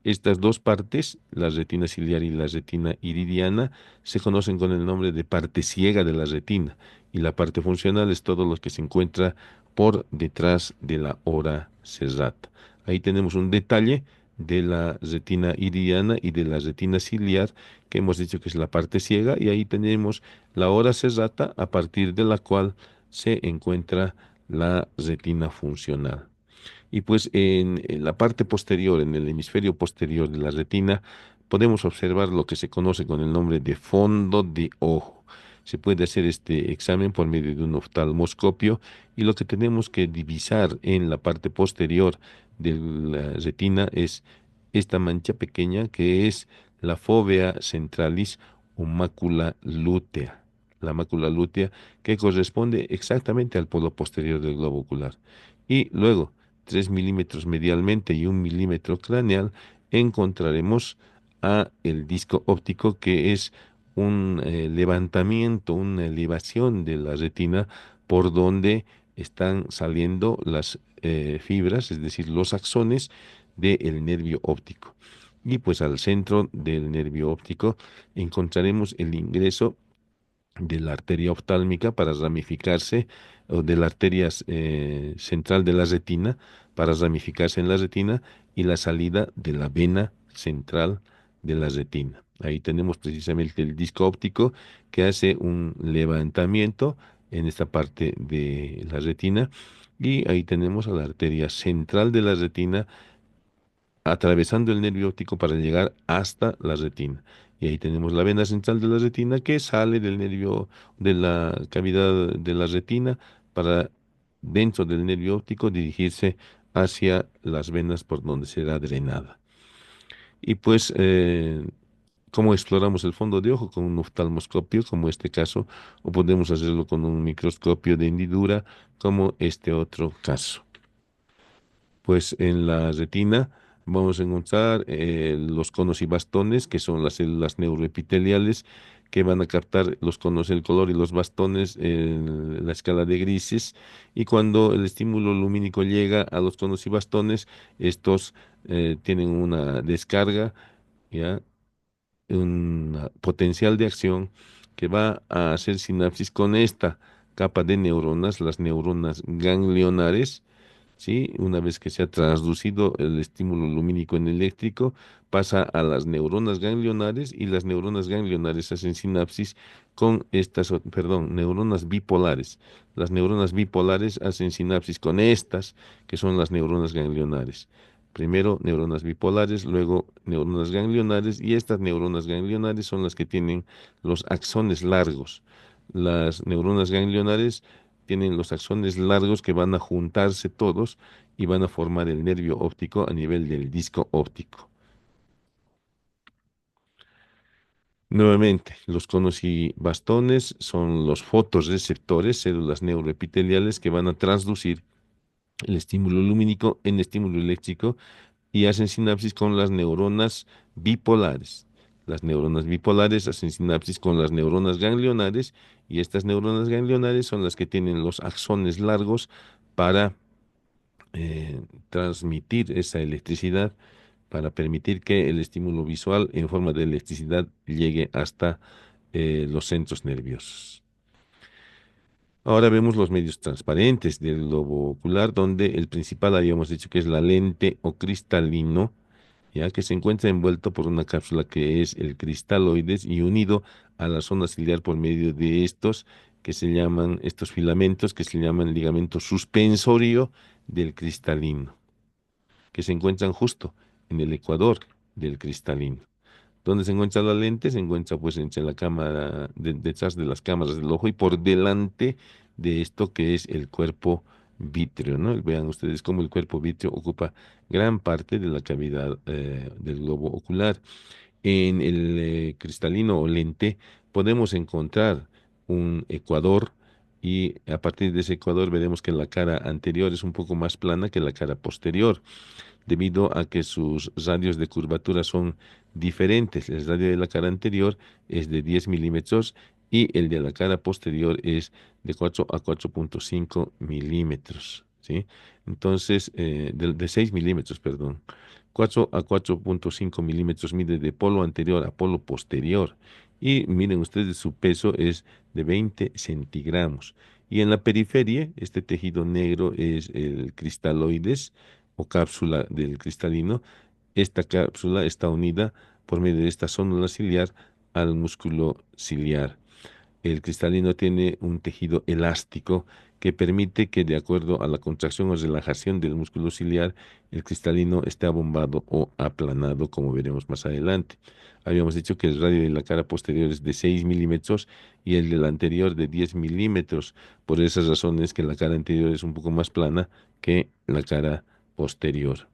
Estas dos partes, la retina ciliar y la retina iridiana, se conocen con el nombre de parte ciega de la retina, y la parte funcional es todo lo que se encuentra por detrás de la hora serrata. Ahí tenemos un detalle de la retina iridiana y de la retina ciliar, que hemos dicho que es la parte ciega, y ahí tenemos la hora serrata, a partir de la cual se encuentra la retina funcional. Y pues en la parte posterior, en el hemisferio posterior de la retina, podemos observar lo que se conoce con el nombre de fondo de ojo. Se puede hacer este examen por medio de un oftalmoscopio, y lo que tenemos que divisar en la parte posterior de la retina es esta mancha pequeña que es la fovea centralis o mácula lútea. La mácula lútea, que corresponde exactamente al polo posterior del globo ocular. Y luego, 3 milímetros medialmente y 1 milímetro craneal, encontraremos a el disco óptico, que es un levantamiento, una elevación de la retina por donde están saliendo las fibras, es decir, los axones del nervio óptico. Y pues al centro del nervio óptico encontraremos el ingreso de la arteria oftálmica para ramificarse, o de la arteria central de la retina para ramificarse en la retina, y la salida de la vena central de la retina. Ahí tenemos precisamente el disco óptico que hace un levantamiento en esta parte de la retina, y ahí tenemos a la arteria central de la retina atravesando el nervio óptico para llegar hasta la retina. Y ahí tenemos la vena central de la retina que sale del nervio, de la cavidad de la retina, para dentro del nervio óptico dirigirse hacia las venas por donde será drenada. Y pues, ¿cómo exploramos el fondo de ojo? Con un oftalmoscopio, como este caso, o podemos hacerlo con un microscopio de hendidura, como este otro caso. Pues en la retina vamos a encontrar los conos y bastones, que son las células neuroepiteliales, que van a captar los conos, el color y los bastones en la escala de grises. Y cuando el estímulo lumínico llega a los conos y bastones, estos tienen una descarga, ¿ya? Un potencial de acción que va a hacer sinapsis con esta capa de neuronas, las neuronas ganglionares. ¿Sí? Una vez que se ha transducido el estímulo lumínico en eléctrico, pasa a las neuronas ganglionares y las neuronas ganglionares hacen sinapsis con estas, perdón, neuronas bipolares. Las neuronas bipolares hacen sinapsis con estas, que son las neuronas ganglionares. Primero neuronas bipolares, luego neuronas ganglionares, y estas neuronas ganglionares son las que tienen los axones largos. Las neuronas ganglionares tienen los axones largos que van a juntarse todos y van a formar el nervio óptico a nivel del disco óptico. Nuevamente, los conos y bastones son los fotorreceptores, células neuroepiteliales que van a transducir el estímulo lumínico en estímulo eléctrico y hacen sinapsis con las neuronas bipolares. Las neuronas bipolares hacen sinapsis con las neuronas ganglionares y estas neuronas ganglionares son las que tienen los axones largos para transmitir esa electricidad, para permitir que el estímulo visual en forma de electricidad llegue hasta los centros nerviosos. Ahora vemos los medios transparentes del globo ocular, donde el principal habíamos dicho que es la lente o cristalino, ya que se encuentra envuelto por una cápsula que es el cristaloides y unido a la zona ciliar por medio de estos que se llaman, estos filamentos que se llaman ligamento suspensorio del cristalino, que se encuentran justo en el ecuador del cristalino. ¿Dónde se encuentra la lente? Se encuentra pues entre la cámara, detrás de las cámaras del ojo y por delante de esto que es el cuerpo vítreo, ¿no? Vean ustedes cómo el cuerpo vítreo ocupa gran parte de la cavidad del globo ocular. En el cristalino o lente podemos encontrar un ecuador y a partir de ese ecuador veremos que la cara anterior es un poco más plana que la cara posterior debido a que sus radios de curvatura son diferentes. El radio de la cara anterior es de 10 milímetros y el de la cara posterior es de 4 a 4,5 milímetros, ¿sí? Entonces, de 6 milímetros, perdón. 4 a 4,5 milímetros mide de polo anterior a polo posterior. Y miren ustedes, su peso es de 20 centigramos. Y en la periferia, este tejido negro es el cristaloides, o cápsula del cristalino. Esta cápsula está unida por medio de esta zónula ciliar al músculo ciliar. El cristalino tiene un tejido elástico que permite que, de acuerdo a la contracción o relajación del músculo ciliar, el cristalino esté abombado o aplanado, como veremos más adelante. Habíamos dicho que el radio de la cara posterior es de 6 milímetros y el del anterior de 10 milímetros. Por esas razones que la cara anterior es un poco más plana que la cara posterior.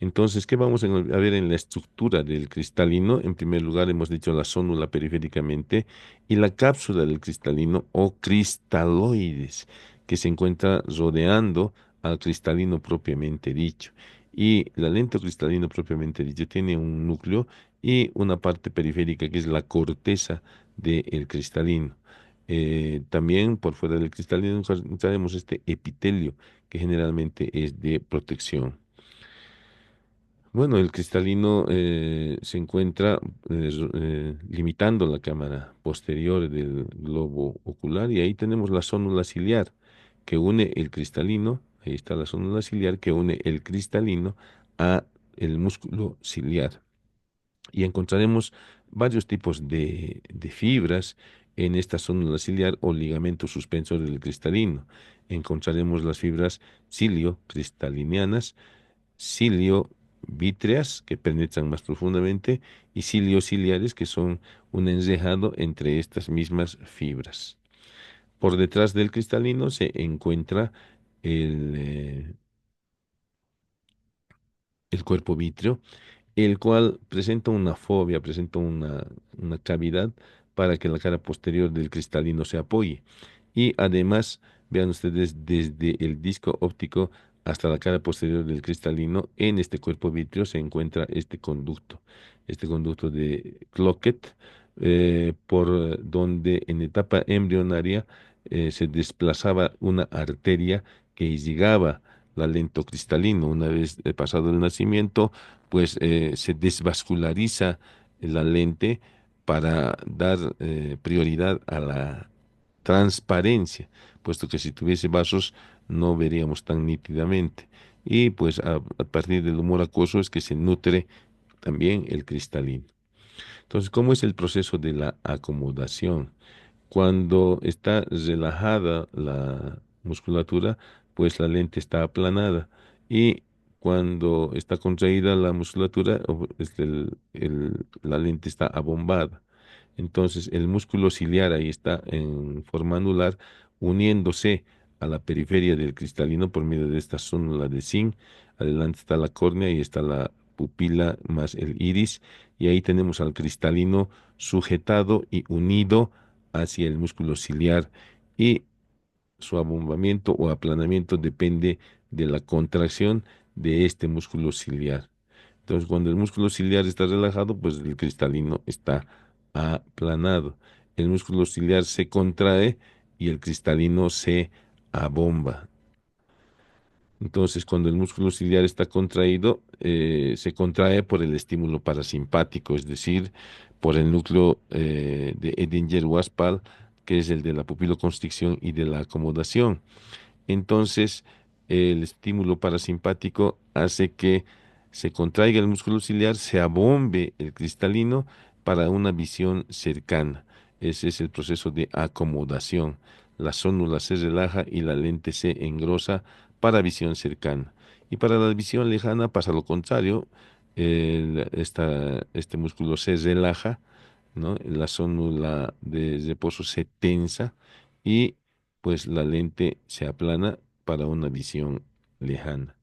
Entonces, ¿qué vamos a ver en la estructura del cristalino? En primer lugar, hemos dicho la zónula periféricamente y la cápsula del cristalino o cristaloides, que se encuentra rodeando al cristalino propiamente dicho. Y la lente cristalino propiamente dicho tiene un núcleo y una parte periférica que es la corteza del cristalino. También por fuera del cristalino encontraremos este epitelio que generalmente es de protección. Bueno, el cristalino se encuentra limitando la cámara posterior del globo ocular y ahí tenemos la zónula ciliar que une el cristalino, ahí está la zónula ciliar que une el cristalino a el músculo ciliar. Y encontraremos varios tipos de fibras en esta zónula ciliar o ligamento suspensor del cristalino. Encontraremos las fibras cilio-cristalinianas, cilio vítreas que penetran más profundamente y ciliociliares que son un enrejado entre estas mismas fibras. Por detrás del cristalino se encuentra el el cuerpo vítreo, el cual presenta una fobia, presenta una cavidad para que la cara posterior del cristalino se apoye. Y además, vean ustedes, desde el disco óptico hasta la cara posterior del cristalino, en este cuerpo vítreo se encuentra este conducto de Cloquet, por donde en etapa embrionaria se desplazaba una arteria que irrigaba la lente cristalino. Una vez pasado el nacimiento, pues se desvasculariza la lente para dar prioridad a la transparencia, puesto que si tuviese vasos no veríamos tan nítidamente. Y pues a partir del humor acuoso es que se nutre también el cristalino. Entonces, ¿cómo es el proceso de la acomodación? Cuando está relajada la musculatura, pues la lente está aplanada. Y cuando está contraída la musculatura, la lente está abombada. Entonces, el músculo ciliar ahí está en forma anular, uniéndose a la periferia del cristalino por medio de esta zónula de zinc. Adelante está la córnea y está la pupila más el iris. Y ahí tenemos al cristalino sujetado y unido hacia el músculo ciliar, y su abombamiento o aplanamiento depende de la contracción de este músculo ciliar. Entonces, cuando el músculo ciliar está relajado, pues el cristalino está aplanado. El músculo ciliar se contrae y el cristalino se abomba. Entonces, cuando el músculo ciliar está contraído, se contrae por el estímulo parasimpático, es decir, por el núcleo de Edinger-Waspal, que es el de la pupiloconstricción y de la acomodación. Entonces, el estímulo parasimpático hace que se contraiga el músculo ciliar, se abombe el cristalino para una visión cercana. Ese es el proceso de acomodación. La zónula se relaja y la lente se engrosa para visión cercana. Y para la visión lejana pasa lo contrario. Este músculo se relaja, ¿no? La zónula de reposo se tensa y pues la lente se aplana para una visión lejana.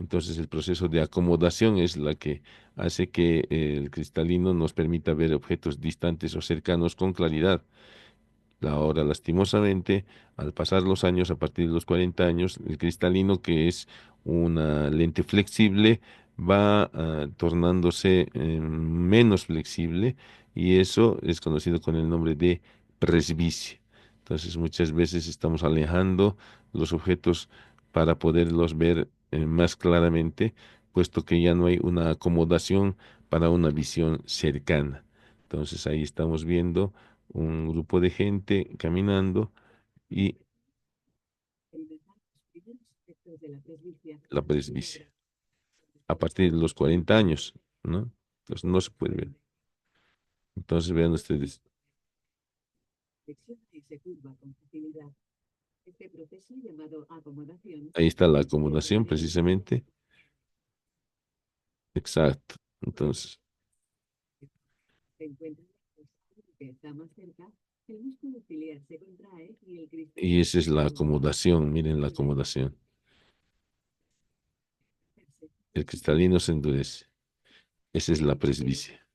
Entonces el proceso de acomodación es la que hace que el cristalino nos permita ver objetos distantes o cercanos con claridad. Ahora, lastimosamente, al pasar los años, a partir de los 40 años, el cristalino, que es una lente flexible, va tornándose menos flexible, y eso es conocido con el nombre de presbicia. Entonces, muchas veces estamos alejando los objetos para poderlos ver más claramente, puesto que ya no hay una acomodación para una visión cercana. Entonces, ahí estamos viendo un grupo de gente caminando y la presbicia a partir de los 40 años, ¿no? Entonces no se puede ver. Entonces vean ustedes, ahí está la acomodación precisamente, exacto. Entonces, y esa es la acomodación, miren la acomodación. El cristalino se endurece. Esa es la presbicia.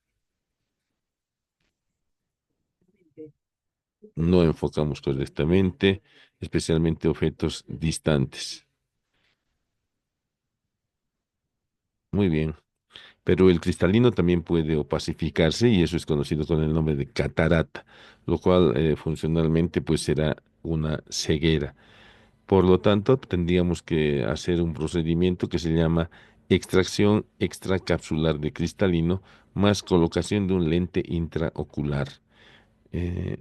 No enfocamos correctamente, especialmente objetos distantes. Muy bien. Pero el cristalino también puede opacificarse y eso es conocido con el nombre de catarata, lo cual funcionalmente pues será una ceguera. Por lo tanto, tendríamos que hacer un procedimiento que se llama extracción extracapsular de cristalino más colocación de un lente intraocular.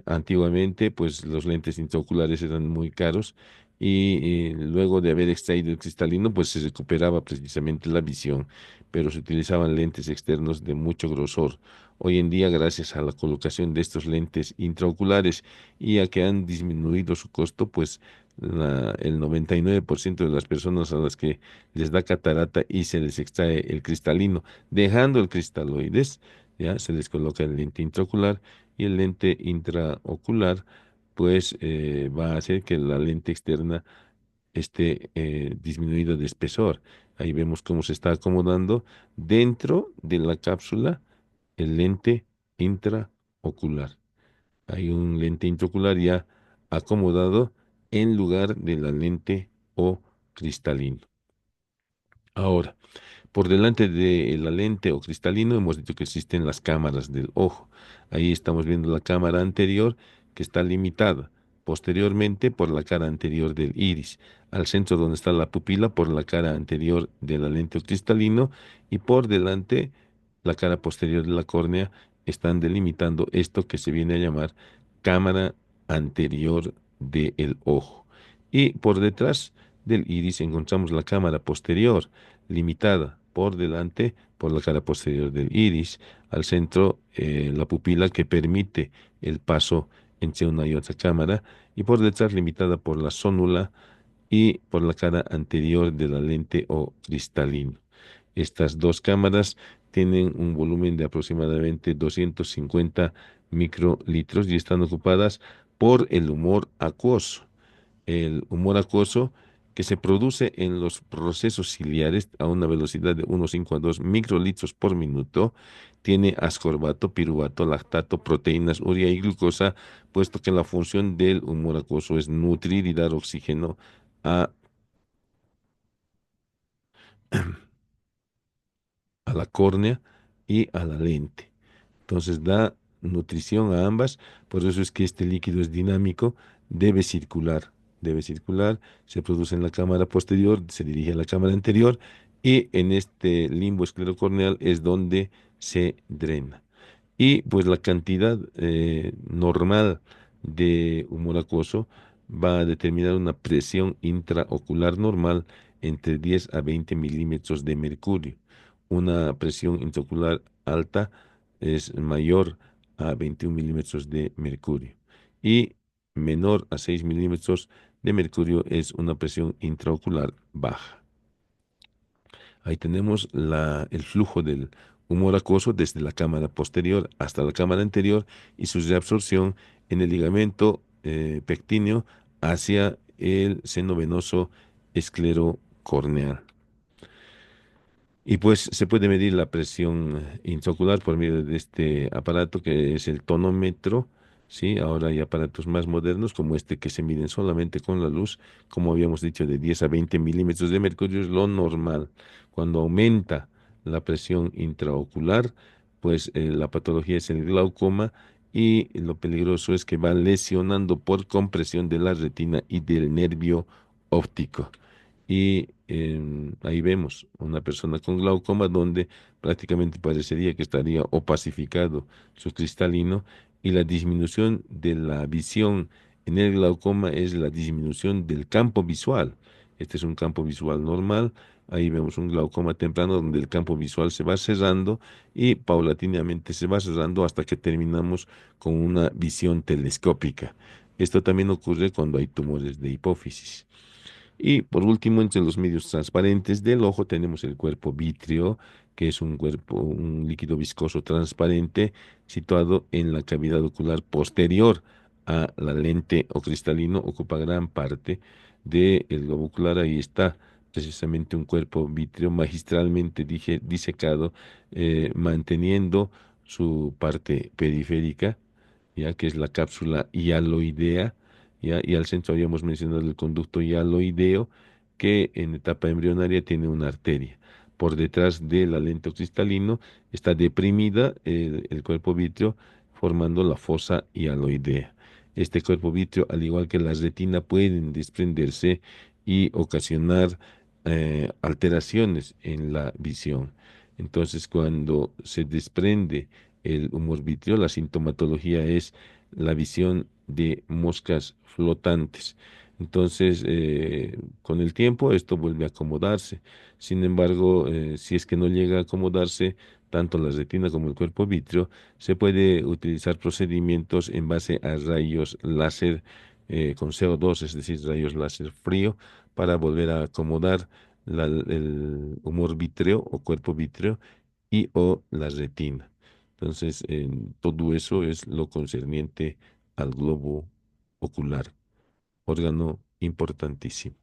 Antiguamente, pues los lentes intraoculares eran muy caros y luego de haber extraído el cristalino, pues se recuperaba precisamente la visión, pero se utilizaban lentes externos de mucho grosor. Hoy en día, gracias a la colocación de estos lentes intraoculares y a que han disminuido su costo, pues el 99% de las personas a las que les da catarata y se les extrae el cristalino, dejando el cristaloides, ya se les coloca el lente intraocular, y el lente intraocular pues va a hacer que la lente externa esté disminuida de espesor. Ahí vemos cómo se está acomodando dentro de la cápsula el lente intraocular. Hay un lente intraocular ya acomodado en lugar de la lente o cristalino. Ahora, por delante de la lente o cristalino hemos dicho que existen las cámaras del ojo. Ahí estamos viendo la cámara anterior que está limitada. Posteriormente por la cara anterior del iris. Al centro donde está la pupila por la cara anterior de la lente o cristalino y por delante la cara posterior de la córnea están delimitando esto que se viene a llamar cámara anterior del ojo. Y por detrás del iris encontramos la cámara posterior limitada por delante por la cara posterior del iris, al centro la pupila que permite el paso entre una y otra cámara y por detrás limitada por la zónula y por la cara anterior de la lente o cristalino. Estas dos cámaras tienen un volumen de aproximadamente 250 microlitros y están ocupadas por el humor acuoso. El humor acuoso que se produce en los procesos ciliares a una velocidad de 1,5 a 2 microlitros por minuto, tiene ascorbato, piruvato, lactato, proteínas, urea y glucosa, puesto que la función del humor acuoso es nutrir y dar oxígeno a, a la córnea y a la lente. Entonces da nutrición a ambas, por eso es que este líquido es dinámico, debe circular, se produce en la cámara posterior, se dirige a la cámara anterior y en este limbo esclerocorneal es donde se drena. Y pues la cantidad normal de humor acuoso va a determinar una presión intraocular normal entre 10 a 20 milímetros de mercurio. Una presión intraocular alta es mayor a 21 milímetros de mercurio y menor a 6 milímetros de mercurio es una presión intraocular baja. Ahí tenemos el flujo del humor acuoso desde la cámara posterior hasta la cámara anterior y su reabsorción en el ligamento pectíneo hacia el seno venoso esclerocorneal. Y pues se puede medir la presión intraocular por medio de este aparato que es el tonómetro, ¿sí? Ahora hay aparatos más modernos como este que se miden solamente con la luz, como habíamos dicho, de 10 a 20 milímetros de mercurio es lo normal. Cuando aumenta la presión intraocular, pues la patología es el glaucoma y lo peligroso es que va lesionando por compresión de la retina y del nervio óptico. Y ahí vemos una persona con glaucoma donde prácticamente parecería que estaría opacificado su cristalino y la disminución de la visión en el glaucoma es la disminución del campo visual. Este es un campo visual normal. Ahí vemos un glaucoma temprano donde el campo visual se va cerrando y paulatinamente se va cerrando hasta que terminamos con una visión telescópica. Esto también ocurre cuando hay tumores de hipófisis. Y por último, entre los medios transparentes del ojo tenemos el cuerpo vítreo, que es un líquido viscoso transparente situado en la cavidad ocular posterior a la lente o cristalino, ocupa gran parte del globo ocular. Ahí está precisamente un cuerpo vítreo magistralmente disecado, manteniendo su parte periférica, ya que es la cápsula hialoidea, ¿ya? Y al centro habíamos mencionado el conducto hialoideo, que en etapa embrionaria tiene una arteria. Por detrás del alento cristalino está deprimida el cuerpo vítreo, formando la fosa hialoidea. Este cuerpo vítreo, al igual que la retina, pueden desprenderse y ocasionar alteraciones en la visión. Entonces, cuando se desprende el humor vítreo, la sintomatología es la visión de moscas flotantes. Entonces, con el tiempo esto vuelve a acomodarse. Sin embargo, si es que no llega a acomodarse, tanto la retina como el cuerpo vítreo, se puede utilizar procedimientos en base a rayos láser con CO2, es decir, rayos láser frío, para volver a acomodar el humor vítreo o cuerpo vítreo y o la retina. Entonces, todo eso es lo concerniente al globo ocular, órgano importantísimo.